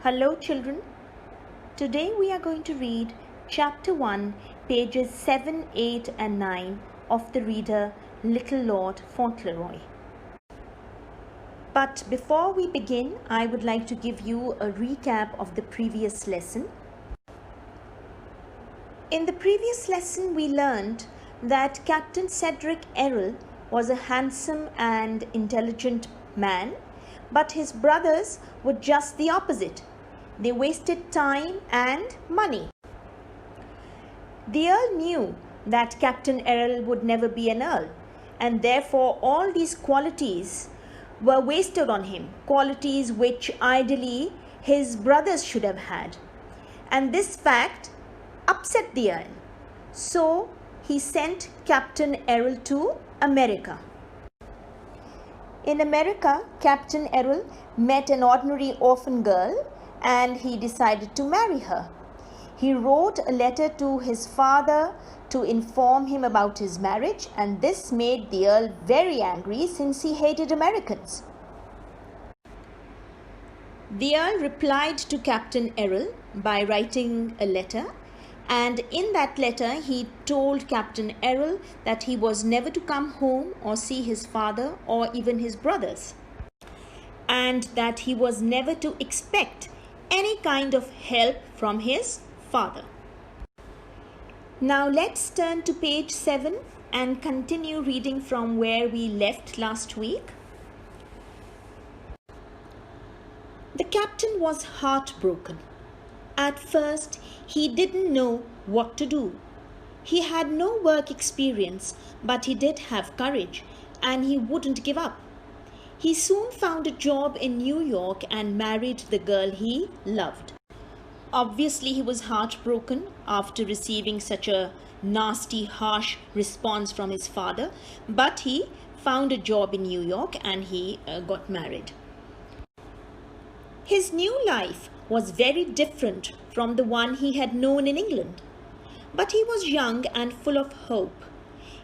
Hello children, today we are going to read chapter 1, pages 7, 8 and 9 of the reader Little Lord Fauntleroy. But before we begin, I would like to give you a recap of the previous lesson. In the previous lesson we learned that Captain Cedric Errol was a handsome and intelligent man, but his brothers were just the opposite. They wasted time and money. The Earl knew that Captain Errol would never be an Earl, and therefore all these qualities were wasted on him, qualities which ideally his brothers should have had. And this fact upset the Earl. So he sent Captain Errol to America. In America, Captain Errol met an ordinary orphan girl and he decided to marry her. He wrote a letter to his father to inform him about his marriage, and this made the Earl very angry since he hated Americans. The Earl replied to Captain Errol by writing a letter, and in that letter he told Captain Errol that he was never to come home or see his father or even his brothers, and that he was never to expect any kind of help from his father. Now let's turn to page 7 and continue reading from where we left last week. The captain was heartbroken. At first, he didn't know what to do. He had no work experience, but he did have courage, and he wouldn't give up. He soon found a job in New York and married the girl he loved. Obviously, he was heartbroken after receiving such a nasty, harsh response from his father, but he found a job in New York and he got married. His new life was very different from the one he had known in England, but he was young and full of hope.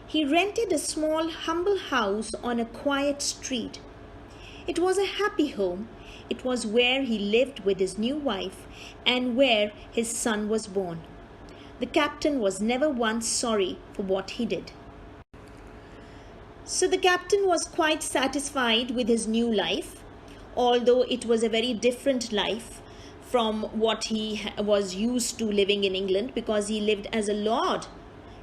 He rented a small, humble house on a quiet street. It was a happy home. It was where he lived with his new wife and where his son was born. The captain was never once sorry for what he did. So the captain was quite satisfied with his new life, although it was a very different life from what he was used to living in England, because he lived as a lord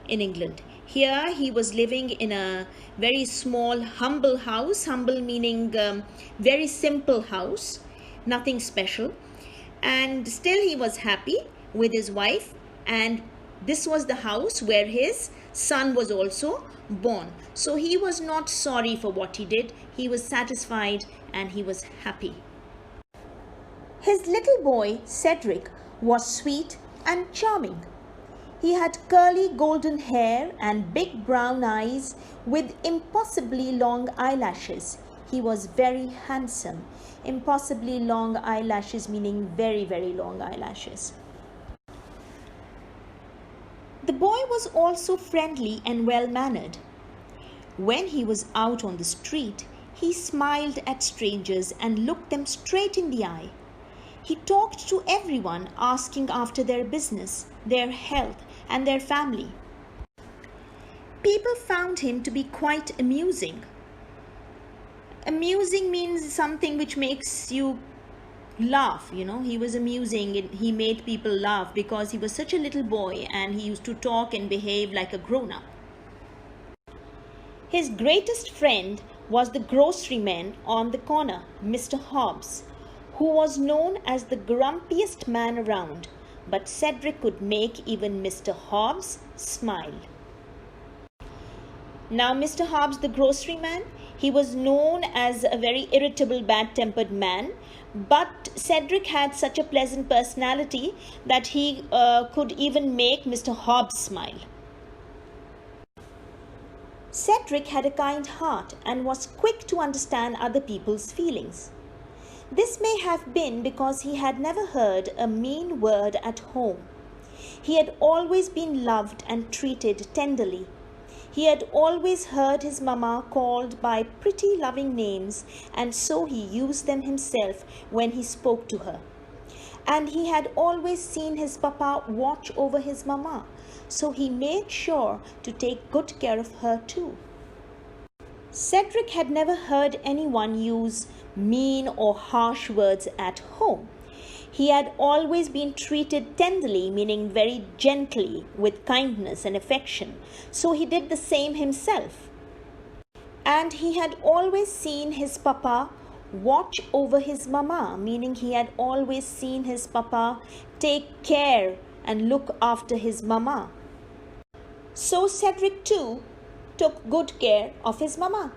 in England. Here he was living in a very small, humble house, humble meaning very simple house, nothing special. And still he was happy with his wife, and this was the house where his son was also born. So he was not sorry for what he did. He was satisfied and he was happy. His little boy, Cedric, was sweet and charming. He had curly golden hair and big brown eyes with impossibly long eyelashes. He was very handsome. Impossibly long eyelashes meaning very, very long eyelashes. The boy was also friendly and well-mannered. When he was out on the street, he smiled at strangers and looked them straight in the eye. He talked to everyone, asking after their business, their health, and their family. People found him to be quite amusing. Amusing means something which makes you laugh, He was amusing. He made people laugh because he was such a little boy and he used to talk and behave like a grown-up. His greatest friend was the groceryman on the corner, Mr. Hobbs, who was known as the grumpiest man around, but Cedric could make even Mr. Hobbs smile. Now Mr. Hobbs, the groceryman, he was known as a very irritable, bad-tempered man, but Cedric had such a pleasant personality that he could even make Mr. Hobbs smile. Cedric had a kind heart and was quick to understand other people's feelings. This may have been because he had never heard a mean word at home. He had always been loved and treated tenderly. He had always heard his mamma called by pretty loving names, and so he used them himself when he spoke to her. And he had always seen his papa watch over his mama, so he made sure to take good care of her too. Cedric had never heard anyone use mean or harsh words at home. He had always been treated tenderly, meaning very gently, with kindness and affection, so he did the same himself. And he had always seen his papa watch over his mama, meaning he had always seen his papa take care and look after his mama. So Cedric too took good care of his mama.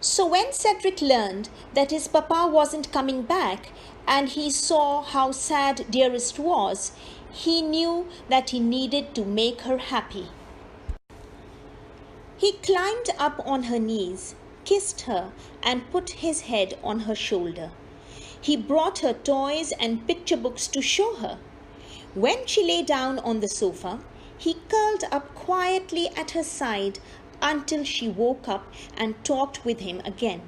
So when Cedric learned that his papa wasn't coming back and he saw how sad Dearest was, he knew that he needed to make her happy. He climbed up on her knees, kissed her, and put his head on her shoulder. He brought her toys and picture books to show her. When she lay down on the sofa, he curled up quietly at her side until she woke up and talked with him again.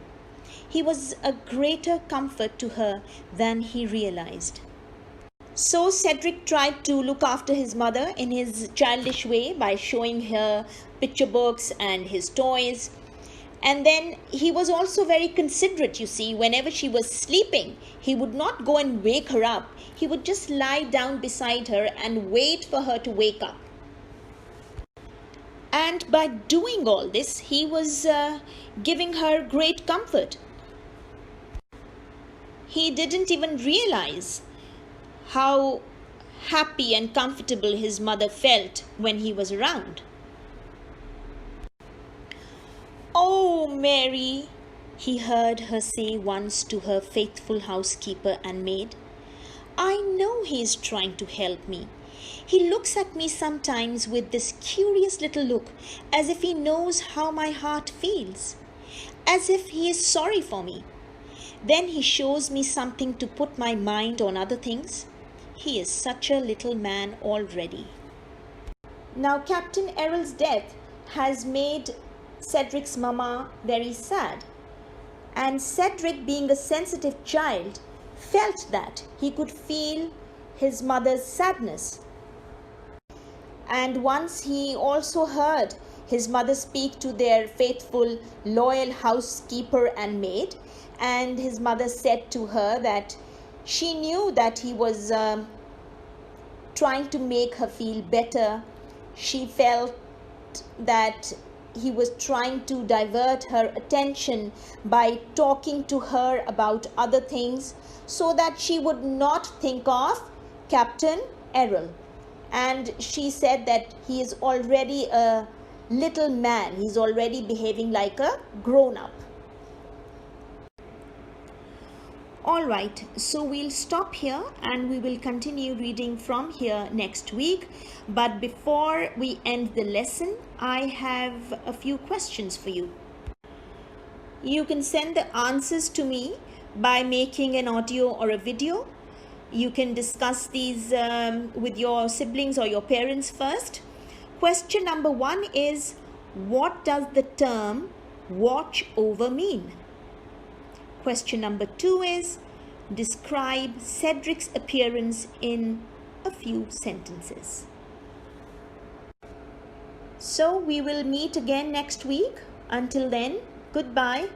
He was a greater comfort to her than he realized. So Cedric tried to look after his mother in his childish way by showing her picture books and his toys. And then he was also very considerate, you see. Whenever she was sleeping, he would not go and wake her up. He would just lie down beside her and wait for her to wake up. And by doing all this, he was giving her great comfort. He didn't even realize how happy and comfortable his mother felt when he was around. "Oh, Mary," he heard her say once to her faithful housekeeper and maid, "I know he is trying to help me. He looks at me sometimes with this curious little look, as if he knows how my heart feels, as if he is sorry for me. Then he shows me something to put my mind on other things. He is such a little man already." Now, Captain Errol's death has made Cedric's mama very sad. And Cedric, being a sensitive child, felt that he could feel his mother's sadness. And once he also heard his mother speak to their faithful, loyal housekeeper and maid, and his mother said to her that she knew that he was trying to make her feel better. She felt that he was trying to divert her attention by talking to her about other things so that she would not think of Captain Errol. And she said that he is already a little man. He's already behaving like a grown-up. Alright, so we'll stop here and we will continue reading from here next week. But before we end the lesson, I have a few questions for you. You can send the answers to me by making an audio or a video. You can discuss these with your siblings or your parents first. Question number 1 is, what does the term watch over mean? Question number 2 is, describe Cedric's appearance in a few sentences. So we will meet again next week. Until then, goodbye.